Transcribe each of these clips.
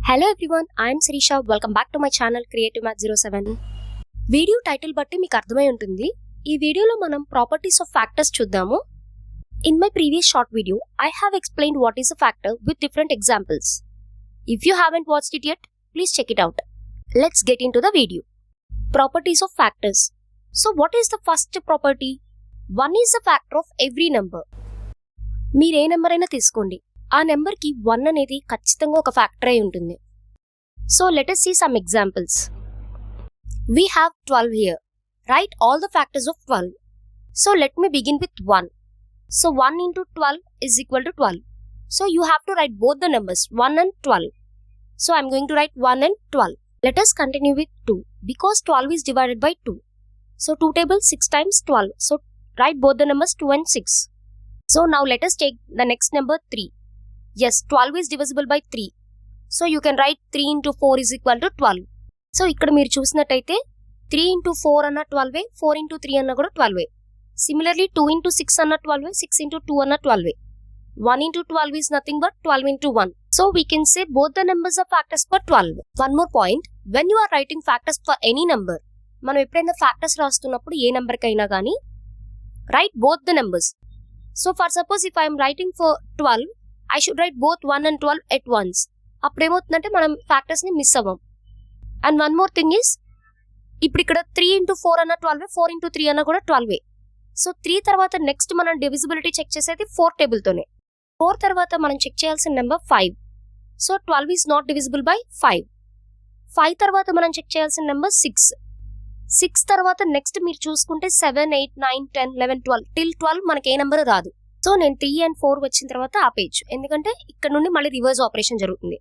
Hello everyone, I am Sirisha. Welcome back to my channel Creative Math 07. Video title బట్టి మీకు అర్థమై ఉంటుంది. ఈ వీడియోలో మనం ప్రాపర్టీస్ ఆఫ్ ఫ్యాక్టర్స్ చూద్దాము. In my previous short video I have explained what is a factor with different examples. If you haven't watched it yet, please check it out. Let's get into the video. Properties of factors. So what is the first property? 1 is a factor of every number. మీరు ఏ number అయినా తీసుకోండి, ఆ నెంబర్కి 1 అనేది ఖచ్చితంగా ఒక factor అయి ఉంటుంది. So let us see some examples. We have 12 here. Write all the factors of 12. So let me begin with 1. So 1 into 12 is equal to 12. So you have to write both the numbers 1 and 12. So I'm going to write 1 and 12. Let us continue with 2 because 12 is divided by 2. So 2 tables 6 times 12. So write both the numbers 2 and 6. So now let us take the next number 3. Yes, 12 is divisible by 3. So you can write 3 into 4 is equal to 12. So ఇక్కడ మీరు చూసినట్టయితే 3 into 4 అన్న 12, 4 into 3 అన్న కూడా 12. Similarly 2 into 6 అన్న 12, 6 into 2 అన్న 12. 1 into 12 is nothing but 12 into 1. So we can say both the numbers are factors for 12. One more point, when you are writing factors for any number, మనం ఎప్పుడైనా factors రాస్తున్నప్పుడు ఏ number కైనా కానీ write both the numbers. So for suppose if I am writing for 12, I should write both 1 and 12 at once. అప్పుడేమవుతుందంటే మనం ఫ్యాక్టర్స్ని miss అవ్వం. And one more thing is, ఇప్పుడు ఇక్కడ 3 into 4 అన్న 12, 4 into 3 అన్న కూడా 12. సో 3 తర్వాత నెక్స్ట్ మనం డివిజిబిలిటీ చెక్ చేసేది 4 టేబుల్తోనే. 4 తర్వాత మనం చెక్ చేయాల్సిన number 5. So 12 is not divisible by 5. 5 తర్వాత మనం చెక్ చేయాల్సిన నెంబర్ 6. 6 తర్వాత నెక్స్ట్ మీరు చూసుకుంటే 7, 8, 9, 10, 11, 12 టిల్ 12 మనకి ఏ నెంబర్ రాదు. సో నేను 3 and 4 వచ్చిన తర్వాత ఆపేయచ్చు, ఎందుకంటే ఇక్కడ నుండి మళ్ళీ రివర్స్ ఆపరేషన్ జరుగుతుంది.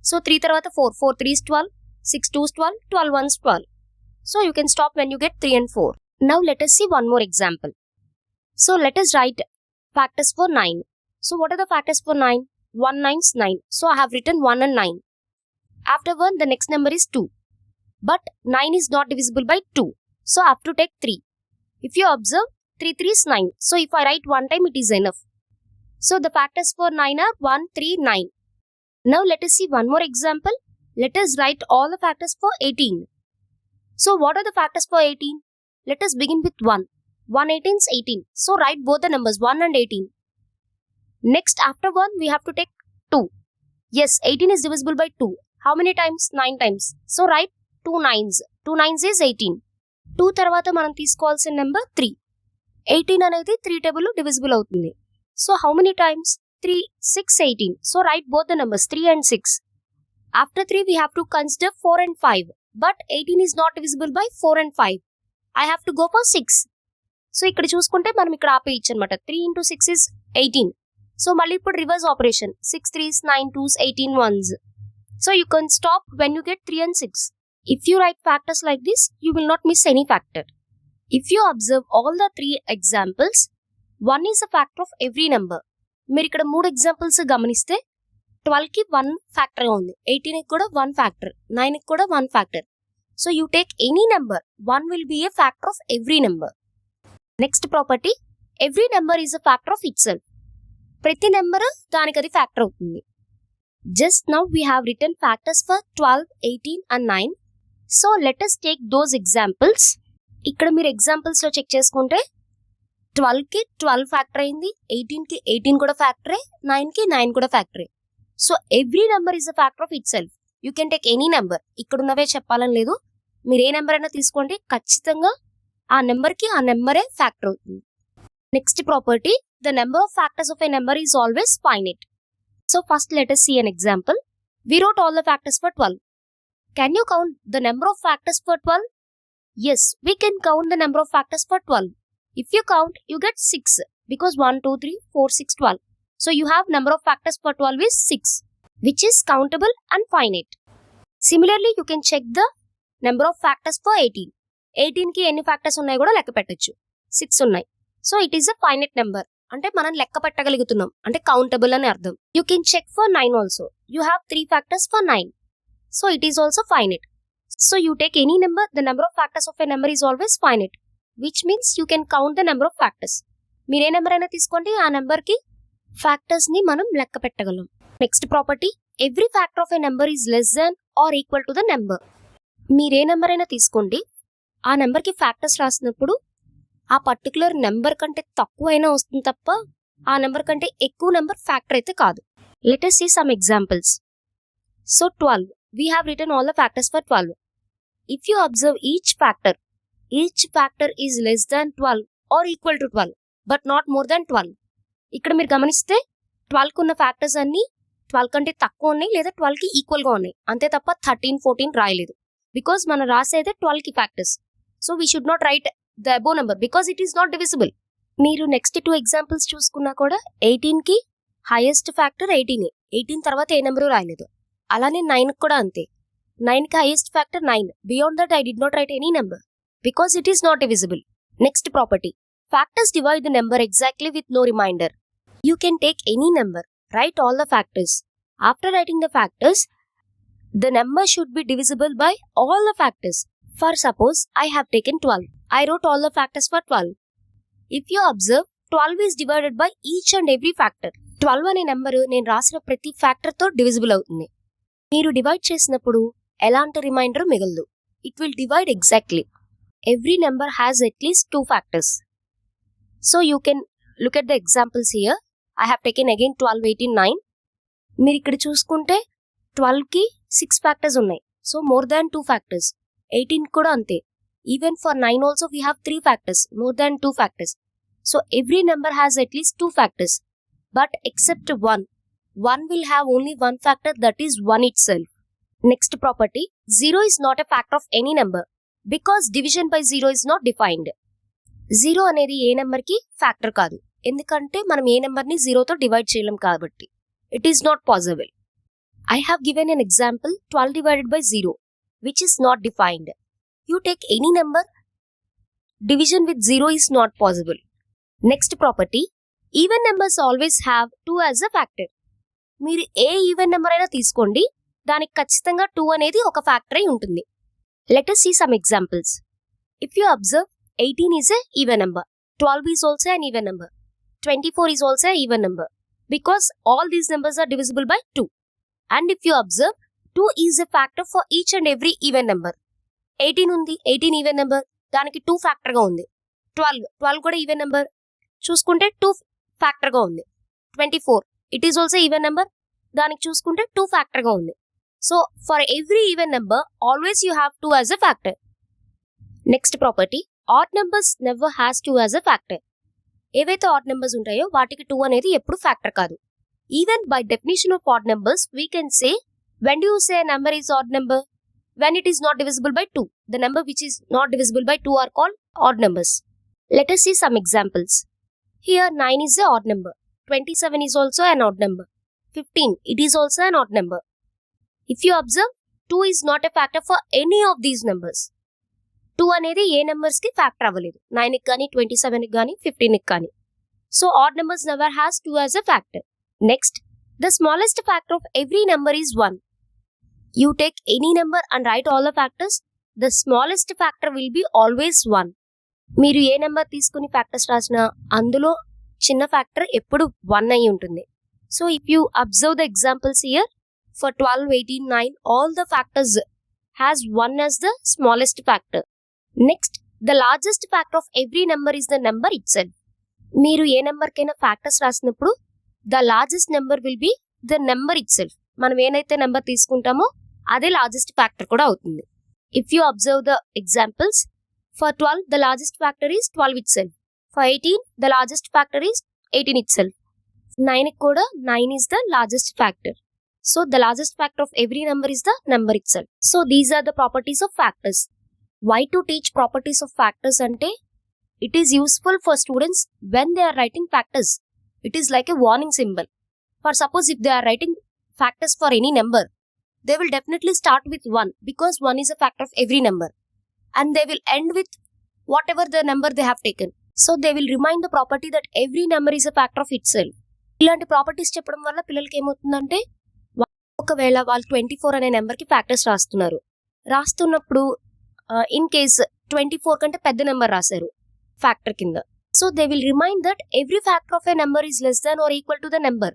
సో 3 తర్వాత 4, 4 3 is 12, 6 2 is 12, 12 1 is 12. So you can stop when you get 3 and 4. Now let us see one more example. So let us write factors for 9. So what are the factors for 9? 1 9 is 9. So I have written 1 and 9. After 1 the next number is 2. But 9 is not divisible by 2. So I have to take 3. If you observe, 3 3 is 9. So if I write one time it is enough. So the factors for 9 are 1 3 9. Now let us see one more example. Let us write all the factors for 18. So what are the factors for 18? Let us begin with 1. 1 18 is 18. So write both the numbers 1 and 18. Next after 1 we have to take 2. Yes, 18 is divisible by 2. How many times? 9 times. So write 2 9s. 2 9s is 18. 2 తర్వాత మనం తీసుకోవాల్సిన number 3. 18 అనేది 3 table divisible అవుతుంది. So how many times? 3 6 18. So right both the numbers 3 and 6. After 3 we have to consider 4 and 5. But 18 is not divisible by 4 and 5. I have to go for 6. So ఇక్కడ చూసుకుంటే మనం ఇక్కడ ఆపేయచ్చు అనమాట. 3 into 6 is 18. So మళ్ళీ ఇప్పుడు reverse operation 6 3s 9 2s 18 1s. So you can stop when you get 3 and 6. If you right factors like this you will not miss any factor. If you observe all the 3 examples, 1 is a factor of every number. మీరు ఇక్కడ 3 examples గమనిస్తే 12కి 1 factor ఉంది, 18కి కూడా 1 factor, 9కి కూడా 1 factor. So you take any number, 1 will be a factor of every number. Next property, every number is a factor of it self. ప్రతి number దానికి అది ఫ్యాక్టర్ అవుతుంది. Just now we have return factors for 12, 18 and 9. So let us take those examples. ఇక్కడ మీరు ఎగ్జాంపుల్స్లో check చేసుకుంటే 12కి 12 factor అయింది, 18కి 18 కూడా ఫ్యాక్టరే, 9కి 9 కూడా ఫ్యాక్టరే. So every number is a factor of itself. You can take any number, ఇక్కడ ఉన్నవే చెప్పాలని లేదు, మీరు ఏ నెంబర్ అయినా తీసుకోండి, ఖచ్చితంగా ఆ నెంబర్కి ఆ నెంబరే ఫ్యాక్టర్ అవుతుంది. Next property, the number of factors of a number is always finite. So first let us see an example. We wrote all the factors for 12. Can you count the number of factors for 12? Yes, we can count the number of factors for 12. If you count, you get 6 because 1, 2, 3, 4, 6, 12. So you have number of factors for 12 is 6, which is countable and finite. Similarly, you can check the number of factors for 18. 18కి ఎన్ని factors ఉన్నాయి కూడా లెక్క పెట్టచ్చు, 6 ఉన్నాయి. So it is a finite number, అంటే మనం లెక్క పెట్టగలుగుతున్నాం, అంటే కౌంటబుల్ అని అర్థం. You can check for 9 also. You have 3 factors for 9. So it is also finite. So you take any number, the number of factors of a number is always finite, which means you can count the number of factors. మీరు ఏ number అయినా తీసుకోండి, ఆ నెంబర్కి ఫ్యాక్టర్స్ని మనం లెక్క పెట్టగలం. Next property, every factor of a number is less than or equal to the number. మీరే number అయినా తీసుకోండి, ఆ నెంబర్కి ఫ్యాక్టర్స్ రాసినప్పుడు ఆ పర్టికులర్ నెంబర్ కంటే తక్కువ అయినా వస్తుంది తప్ప ఆ నెంబర్ కంటే ఎక్కువ నెంబర్ ఫ్యాక్టర్ అయితే కాదు. Let us see some examples. So 12, we have written all the factors for 12. If you observe each factor is less than 12 or equal to 12 but not more than 12. ఇక్కడ మీరు గమనిస్తే 12 కున్న factors అన్ని 12 కంటే తక్కువ ఉన్నాయి లేదా 12 కి ఈక్వల్ గా ఉన్నాయి, అంతే తప్ప 13, 14 రాయలేదు. బికాస్ మనం రాసేదే 12 కి factors. So we should not right the above number because it is not divisible. మీరు నెక్స్ట్ 2 ఎగ్జాంపుల్స్ చూసుకున్నా కూడా 18 కి హైయెస్ట్ ఫ్యాక్టర్ 18, 18 తర్వాత ఏ నెంబరు రాయలేదు. అలానే 9 కూడా అంతే, 9 కి highest factor 9. Beyond that I did not write any number because it is not divisible. Next property, factors divide the number exactly with no remainder. You can take any number, write all the factors. After writing the factors, the number should be divisible by all the factors. For suppose I have taken 12. I wrote all the factors for 12. If you observe, 12 is divided by each and every factor. 12 అనే number నేను రాసిన ప్రతి ఫ్యాక్టర్తో divisible అవుతుంది. మీరు divide చేసినప్పుడు ఎలాంటి reminder మిగలదు. It will divide exactly. Every number has at least 2 factors. So you can look at the examples here. I have taken again 12, 18, 9. మీరు ఇక్కడ చూసుకుంటే 12కి 6 ఫ్యాక్టర్స్ ఉన్నాయి, సో మోర్ దాన్ 2 ఫ్యాక్టర్స్. 18 కూడా అంతే. Even for 9 also we have 3 factors, more than 2 factors. So every number has at least 2 factors. But except 1 will have only 1 factor, that is 1 itself. Next property, 0 is not a factor of any number because division by 0 is not defined. 0 అనేది ఏ నెంబర్కి factor కాదు, ఎందుకంటే మనం ఏ నెంబర్ని 0తో divide చేయలేం కాబట్టి. It is not possible. I have given an example 12 divided by 0 which is not defined. You take any number, division with 0 is not possible. Next property, even numbers always have 2 as a factor. మీరు ఏ even number అయినా తీసుకోండి, దానికి ఖచ్చితంగా 2 అనేది ఒక factor అయి ఉంటుంది. Let us see some examples. If you observe, 18 is a even number, 12 is also an even number, 24 is also an even number because all these numbers are divisible by 2. And if you observe, 2 is a factor for each and every even number. 18 ఉంది, 18 even number, దానికి 2 ఫ్యాక్టర్గా ఉంది. 12 కూడా even number, చూసుకుంటే 2 ఫ్యాక్టర్గా ఉంది. 24 it is also even number, దానికి చూసుకుంటే 2 ఫ్యాక్టర్గా ఉంది. So for every even number always you have 2 as a factor. Next property, odd numbers never has 2 as a factor. ఏవైతే ఆడ్ నెంబర్స్ ఉంటాయో వాటికి 2 అనేది ఎప్పుడు ఫ్యాక్టర్ కాదు. Even by definition of odd numbers we can say, when do you say a number is odd number? When it is not divisible by 2. The number which is not divisible by 2 are called odd numbers. Let us see some examples. Here 9 is a odd number, 27 is also an odd number, 15 it is also an odd number. If you observe, 2 is not a factor for any of these numbers. 2 అనేది ఏ numbers కి factor అవ్వలేదు, 9 కి కానీ 27 కి కానీ 15 కి కానీ. So odd numbers never has 2 as a factor. Next, the smallest factor of every number is 1. You take any number and write all the factors, the smallest factor will be always 1. మీరు ఏ number తీసుకుని factors రాసినా అందులో చిన్న factor ఎప్పుడు 1 అయి ఉంటుంది. So if you observe the examples here, for 12, 18, 9 all the factors has 1 as the smallest factor. Next, the largest factor of every number is the number itself. మీరు ఏ నెంబర్కైనా factors రాసినప్పుడు the largest number will be the number it self. మనం ఏనైతే number తీసుకుంటామో అదే largest factor కూడా అవుతుంది. If you observe the examples, for 12 the largest factor is 12 it self, for 18 the largest factor is 18 it self, 9 కూడా 9 is the largest factor. So the largest factor of every number is the number it self. So these are the properties of factors. Why to teach properties of factors అంటే, it is useful for students when they are writing factors. It is like a warning symbol. For suppose if they are writing factors for any number, they will definitely start with 1 because 1 is a factor of every number, and they will end with whatever the number they have taken. So they will remind the property that every number is a factor of itself. ఇలాంటి properties చెప్పడం వల్ల పిల్లలకి ఏమవుతుందంటే, ఒకవేళ వాళ్ళు 24 అనే నెంబర్కి factors రాస్తున్నప్పుడు ఇన్ కేస్ 24 కంటే పెద్ద నెంబర్ రాశారు ఫ్యాక్టర్ కింద, so they will remind that every factor of a number is less than or equal to the number.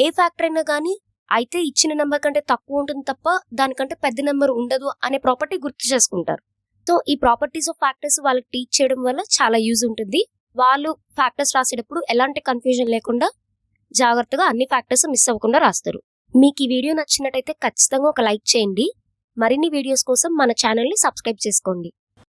A factor అయినా కానీ అయితే ఇచ్చిన నెంబర్ కంటే తక్కువ ఉంటుంది తప్ప దానికంటే పెద్ద నెంబర్ ఉండదు అనే ప్రాపర్టీ గుర్తు చేసుకుంటారు. సో ఈ ప్రాపర్టీస్ ఆఫ్ ఫ్యాక్టర్స్ వాళ్ళకి టీచ్ చేయడం వల్ల చాలా యూజ్ ఉంటుంది. వాళ్ళు ఫ్యాక్టర్స్ రాసేటప్పుడు ఎలాంటి కన్ఫ్యూజన్ లేకుండా జాగ్రత్తగా అన్ని ఫ్యాక్టర్స్ మిస్ అవ్వకుండా రాస్తారు. మీకు ఈ వీడియో నచ్చినట్టయితే ఖచ్చితంగా ఒక లైక్ చేయండి. మరిన్ని వీడియోస్ కోసం మన ఛానల్ని సబ్స్క్రైబ్ చేసుకోండి.